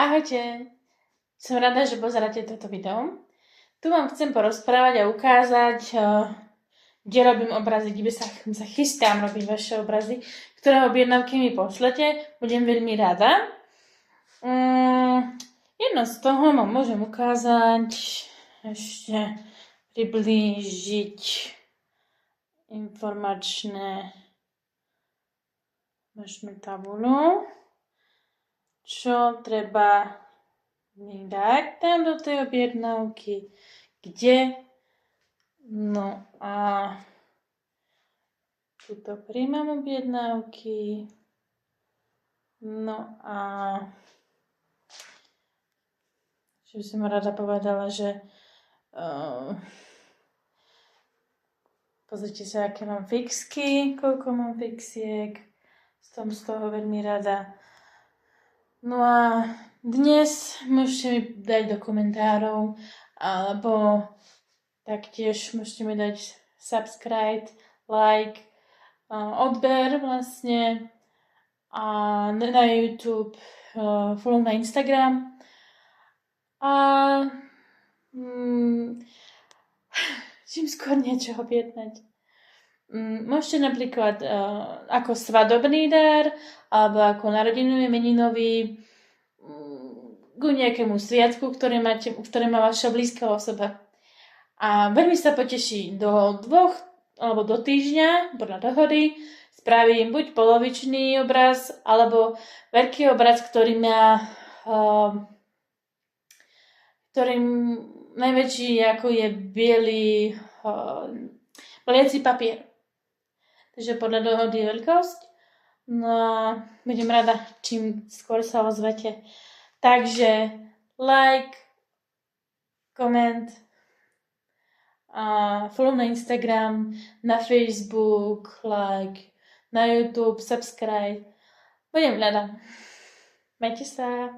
Ahojte, som rada, že pozeráte toto video. Tu vám chcem porozprávať a ukázať, kde robím obrazy, kde sa chystám robiť vaše obrazy, ktoré objednávky mi pošlete. Budem veľmi rada. Jedno z toho vám môžem ukázať, ešte priblížiť informačné tabulu. Čo treba mi dať tam do tej objednávky, kde. No a tuto príjmam objednávky. No a že by som rada povedala, že pozrite sa, aké mám fixky, koľko mám fixiek. Som z toho veľmi rada. No a dnes môžete mi dať do komentárov, alebo taktiež môžete mi dať subscribe, like, odber vlastne a na YouTube, follow na Instagram a čím skôr niečo objednať. Môžete napríklad ako svadobný dar alebo ako narodinový, meninový k nejakému sviatku, ktoré má vaša blízka osoba. A veľmi sa poteší do 2 alebo do týždňa, podľa dohody, spravím buď polovičný obraz, alebo veľký obraz, ktorý najväčší ako je biely mliaci papier. Takže podľa dohody je veľkosť. No a budem rada, čím skôr sa ozvete. Takže like, koment, follow na Instagram, na Facebook, like, na YouTube, subscribe. Budem rada. Majte sa.